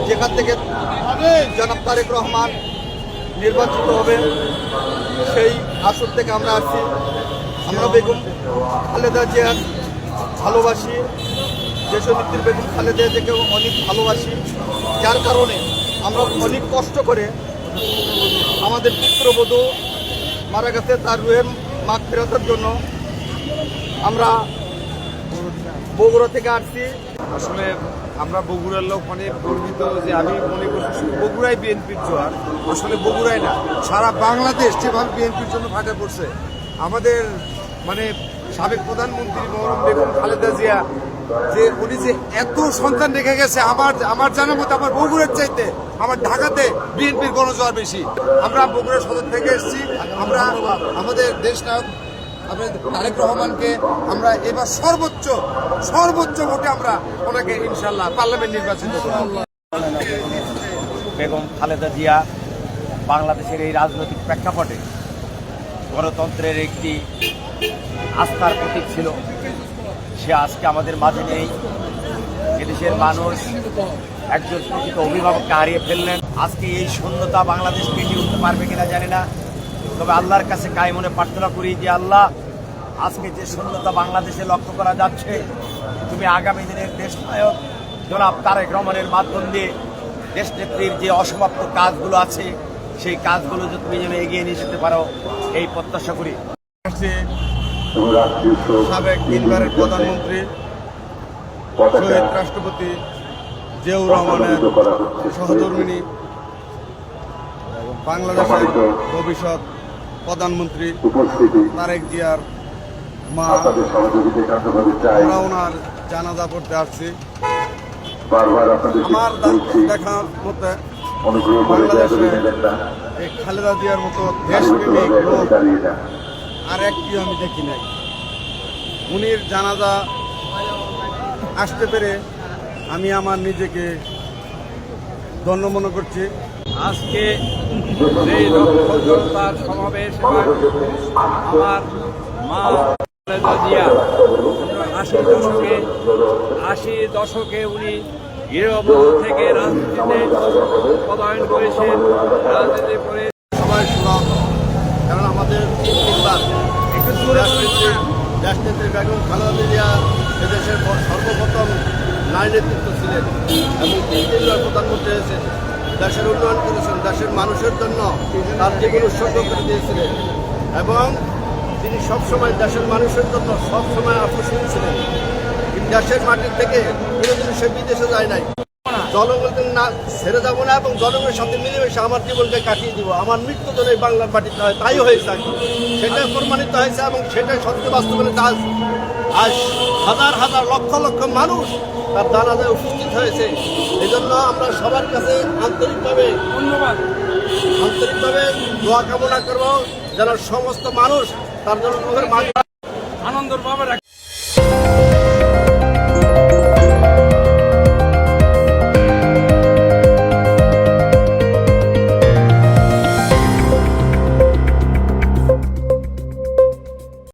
যেখান থেকে জনাব তারেক রহমান নির্বাচিত হবে সেই আসর থেকে আমরা আসছি। আমরা বেগম খালেদা জিয়ার ভালোবাসি, দেশনেত্রী বেগম খালেদা জিয়াকে অনেক ভালোবাসি, যার কারণে আমরা অনেক কষ্ট করে আমাদের পুত্রবধূ মারা গেছে, তার রুহের মাগফিরাতের জন্য আমরা বগুড়া থেকে আসছি। আসলে আমরা বগুড়ার লোক অনেক গর্বিত যে আমি মনে করছি বগুড়ায় বিএনপির জোয়ার, আসলে বগুড়ায় না সারা বাংলাদেশ যেভাবে বিএনপির জন্য ফাটা পড়ছে। আমাদের মানে সাবেক প্রধানমন্ত্রী মরহুম বেগম খালেদা জিয়া যে উনি যে এত সন্তান রেখে গেছে, আমার জানার মতো আমার বগুড়ার চাইতে আমার ঢাকাতে বিএনপির গণজোয়ার বেশি। আমরা বগুড়া সদর থেকে এসেছি। আমরা আমাদের দেশ নায়ক তারেক রহমানকে আমরা এবার সর্বোচ্চ ভোটে আমরা ওনাকে ইনশাল্লাহ পার্লামেন্ট নির্বাচিত করব। বেগম খালেদা জিয়া বাংলাদেশের এই রাজনৈতিক প্রেক্ষাপটে গণতন্ত্রের একটি আস্থার প্রতীক ছিল। সে আজকে আমাদের মাঝে নেই। এদেশের মানুষ একজন প্রকৃত অভিভাবককে হারিয়ে ফেললেন। আজকে এই শূন্যতা বাংলাদেশ পেরিয়ে উঠতে পারবে কিনা জানি না, তবে আল্লাহর কাছে কায়মনে প্রার্থনা করি যে আল্লাহ, আজকে যে শূন্যতা বাংলাদেশে লক্ষ্য করা যাচ্ছে, তুমি আগামী দিনের দেশ নায়ক জনাব তারেক রহমানের মাধ্যম দিয়ে দেশনেত্রীর যে অসমাপ্ত কাজগুলো আছে সেই কাজগুলো যদি তুমি যেন এগিয়ে নিয়ে যেতে পারো, এই প্রত্যাশা করি। সাবেক তিনবারের প্রধানমন্ত্রী শহীদ রাষ্ট্রপতি জিয়াউর রহমানের সহধর্মিণী, বাংলাদেশের ভবিষ্যৎ প্রধানমন্ত্রী তারেক জিয়ার মা, আমরা ওনার জানাজা পড়তে আসছি। আমার দেখার মতে বাংলাদেশে এই খালেদা জিয়ার মতো দেশপ্রেমিক লোক আর একটিও আমি দেখি নাই। উনির জানাজা আসতে পেরে আমি আমার নিজেকে ধন্য মনে করছি। আজকে এই লক্ষ জনতার সমাবেশ, আমার মা খালেদা জিয়া 80 দশকে উনি গৃহবধূ থেকে রাজনীতিতে পদায়ন করেছেন। রাজনীতি করে সবাই শোনা, কারণ আমাদের দেশনেত্রী বেগম খালেদা জিয়া এদেশের সর্বপ্রথম নারী নেতৃত্ব ছিলেন এবং তিনবার প্রধানমন্ত্রী হয়েছেন। দেশের উন্নয়ন করেছেন, দেশের মানুষের জন্য তার জীবন উৎসর্গ করে দিয়েছিলেন এবং তিনি সবসময় দেশের মানুষের জন্য সবসময় আকর্ষণ ছিলেন। কিন্তু দেশের মাটির থেকে কোনোদিন সে বিদেশে যায় নাই। জনগণকে না ছেড়ে যাবো না এবং জনগণের সাথে মিলেমিশে আমার জীবনকে কাটিয়ে দিব, আমার মৃত্যু যেন এই বাংলার মাটিতে হয়, তাই হয়েছে। সেটাই প্রমাণিত হয়েছে এবং সেটাই সত্য বাস্তবায়িত। আজ হাজার হাজার লক্ষ লক্ষ মানুষ তার জানাজায় উপস্থিত হয়েছে। এই জন্য আমরা সবার কাছে আন্তরিকভাবে দোয়া কামনা করবো যেন সমস্ত মানুষ তার জন্য আনন্দের ভাবে রাখে।